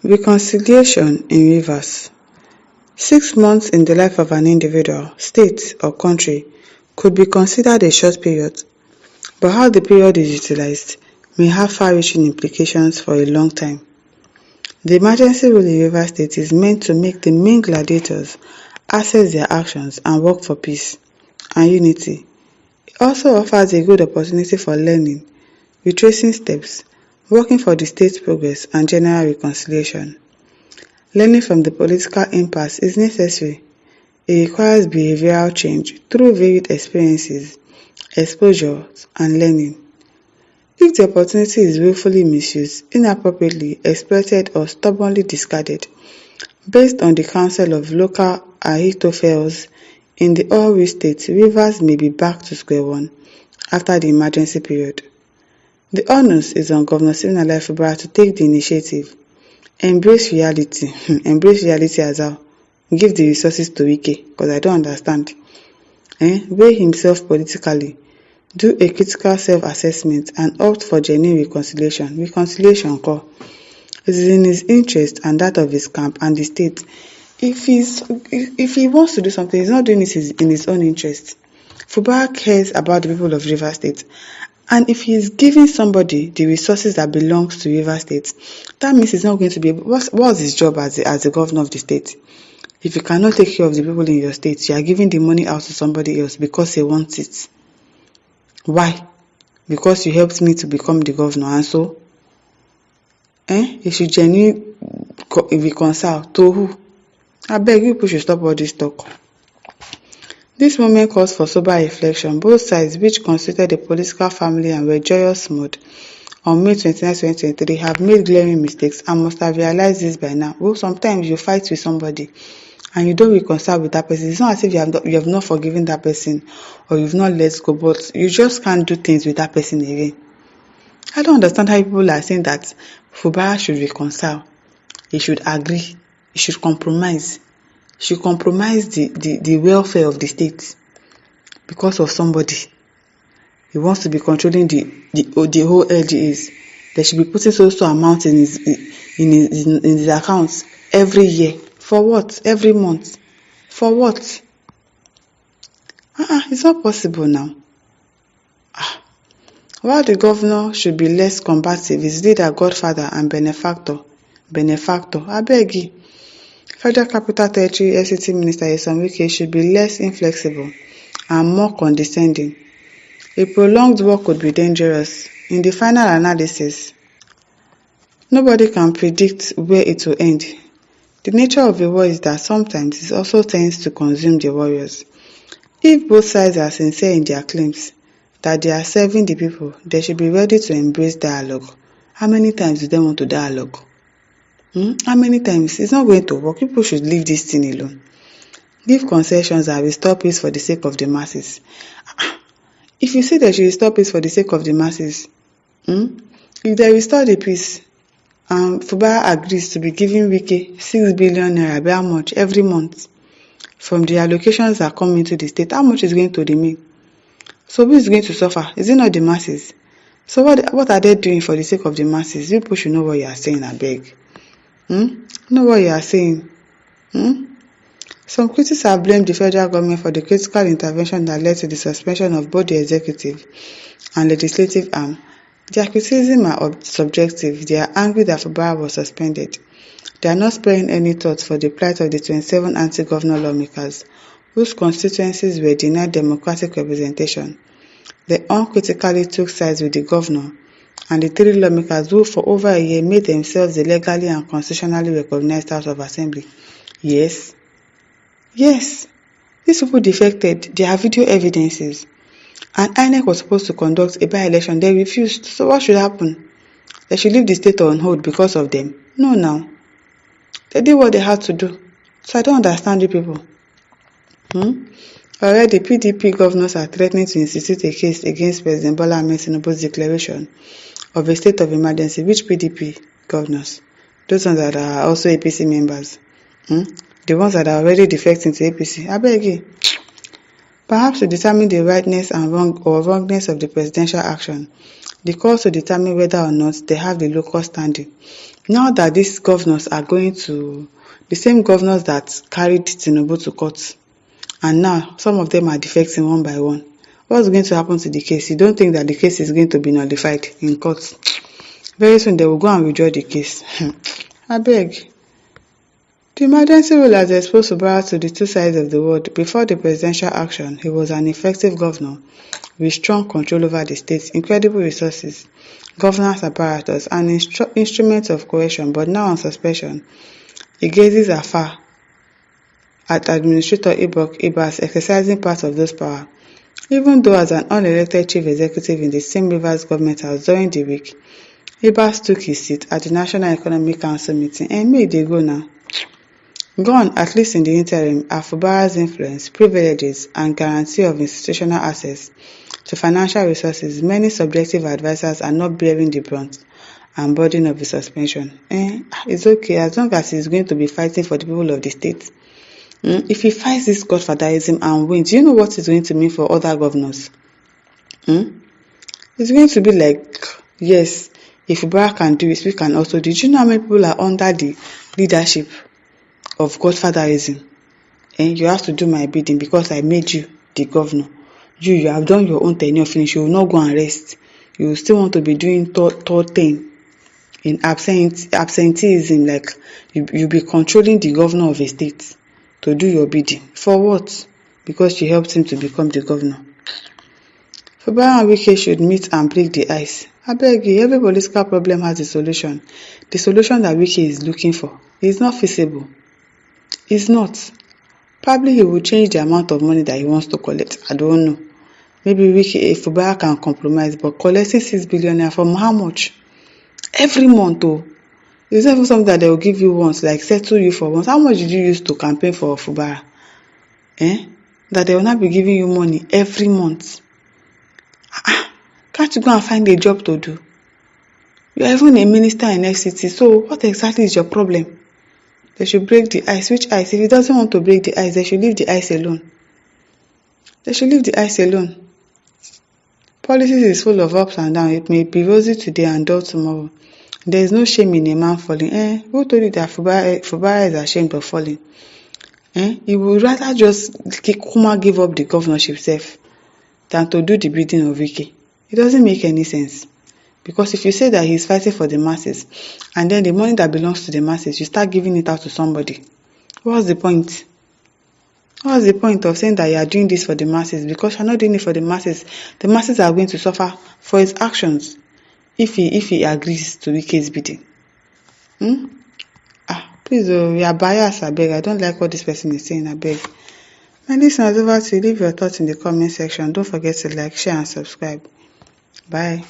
Reconciliation in Rivers. 6 months in the life of an individual, state, or country could be considered a short period, but how the period is utilized may have far-reaching implications for a long time. The emergency rule in Rivers State is meant to make the main gladiators assess their actions and work for peace and unity. It also offers a good opportunity for learning, retracing steps, working for the state's progress and general reconciliation. Learning from the political impasse is necessary. It requires behavioral change through varied experiences, exposure, and learning. If the opportunity is willfully misused, inappropriately exploited, or stubbornly discarded, based on the counsel of local Ahitophels in the Oru State, Rivers may be back to square one after the emergency period. The onus is on Governor Siminalayi Fubara to take the initiative, embrace reality as how, give the resources to Wike, because I don't understand, weigh himself politically, do a critical self-assessment and opt for genuine reconciliation. Reconciliation call. It is in his interest and that of his camp and the state. If he wants to do something, he's not doing it in his own interest. Fubara cares about the people of Rivers State. And if he is giving somebody the resources that belongs to Rivers State, that means he's not going to be able. What's his job as the governor of the state? If you cannot take care of the people in your state, you are giving the money out to somebody else because he wants it. Why? Because you helped me to become the governor, and so you should genuinely reconcile to who? I beg you people should stop all this talk. This moment calls for sober reflection. Both sides, which constituted a political family and were joyous mood on May 29, 2023, have made glaring mistakes and must have realized this by now. Well, sometimes you fight with somebody and you don't reconcile with that person. It's not as if you have not forgiven that person or you've not let go, but you just can't do things with that person again. I don't understand how people are saying that Fubara should reconcile. He should agree. He should compromise. He should compromise the welfare of the state because of somebody. He wants to be controlling the whole LGAs. There should be putting so amount in his accounts every year. For what? Every month. For what? It's not possible now. While the governor should be less combative, his leader, godfather, and benefactor, I beg you. Federal Capital Territory FCT Minister Wike should be less inflexible and more condescending. A prolonged war could be dangerous. In the final analysis, nobody can predict where it will end. The nature of a war is that sometimes it also tends to consume the warriors. If both sides are sincere in their claims that they are serving the people, they should be ready to embrace dialogue. How many times do they want to dialogue? How many times? It's not going to work. People should leave this thing alone. Give concessions and restore peace for the sake of the masses. If you say they should restore peace for the sake of the masses, if they restore the peace, Fubara agrees to be giving Wike 6 billion naira, how much every month from the allocations that come into the state, how much is going to remain? So who is going to suffer? Is it not the masses? So what are they doing for the sake of the masses? People should know what you are saying, I beg. Know what you are saying. Some critics have blamed the federal government for the critical intervention that led to the suspension of both the executive and legislative arm. Their criticism are subjective. They are angry that Fubara was suspended. They are not sparing any thought for the plight of the 27 anti-governor lawmakers whose constituencies were denied democratic representation. They uncritically took sides with the governor and the 3 lawmakers who for over a year made themselves the legally and constitutionally recognized House of Assembly. Yes, these people defected. There are video evidences. And INEC was supposed to conduct a by-election. They refused. So what should happen? They should leave the state on hold because of them? No, now. They did what they had to do. So I don't understand you people. Already, PDP governors are threatening to institute a case against President Bola Ahmed Tinubu's declaration of a state of emergency. Which PDP governors? Those ones that are also APC members. The ones that are already defecting to APC. I beg you. Perhaps to determine the rightness and wrongness of the presidential action, the courts to determine whether or not they have the local standing. Now that these governors are going to, the same governors that carried Tinubu to court, and now some of them are defecting one by one, what's going to happen to the case? You don't think that the case is going to be nullified in court? Very soon they will go and withdraw the case. Abeg. The emergency rule has exposed Fubara to the two sides of the world. Before the presidential action, he was an effective governor with strong control over the state, incredible resources, governance apparatus, and instruments of coercion. But now on suspension, he gazes afar at Administrator Ibas exercising part of those powers. Even though as an unelected chief executive in the same Rivers government house during the week, Ibas took his seat at the National Economic Council meeting. And make they go now. Gone, at least in the interim, are Fubara's influence, privileges, and guarantee of institutional access to financial resources. Many subjective advisors are not bearing the brunt and burden of the suspension. It's okay as long as he's going to be fighting for the people of the state. If he fights this godfatherism and wins, do you know what it's going to mean for other governors? It's going to be like, yes, if Fubara can do it, we can also do it. Do you know how many people are under the leadership of godfatherism? You have to do my bidding because I made you the governor. You have done your own tenure finish. You will not go and rest. You will still want to be doing third thing in absenteeism, like you'll be controlling the governor of a state to do your bidding. For what? Because you helped him to become the governor. Fubara and Wike should meet and break the ice. I beg you, every political problem has a solution. The solution that Wike is looking for is not feasible. It's not. Probably he will change the amount of money that he wants to collect. I don't know. Maybe Fubara can compromise, but collecting 6 billion from how much? Every month though. It's not even something that they will give you once, like settle you for once. How much did you use to campaign for Fubara? That they will not be giving you money every month. Can't you go and find a job to do? You are even a minister in FCT, so what exactly is your problem? They should break the ice. Which ice? If he doesn't want to break the ice, they should leave the ice alone. They should leave the ice alone. Politics is full of ups and downs. It may be rosy today and dull tomorrow. There is no shame in a man falling. Who told you that Fubara is ashamed of falling? He would rather just give up the governorship self than to do the bidding of Wike. It doesn't make any sense. Because if you say that he's fighting for the masses, and then the money that belongs to the masses, you start giving it out to somebody, what's the point? What's the point of saying that you are doing this for the masses? Because you're not doing it for the masses are going to suffer for his actions if he agrees to Wike's bidding. Please, we are biased, I beg. I don't like what this person is saying, I beg. My listeners, over to you. Leave your thoughts in the comment section. Don't forget to like, share, and subscribe. Bye.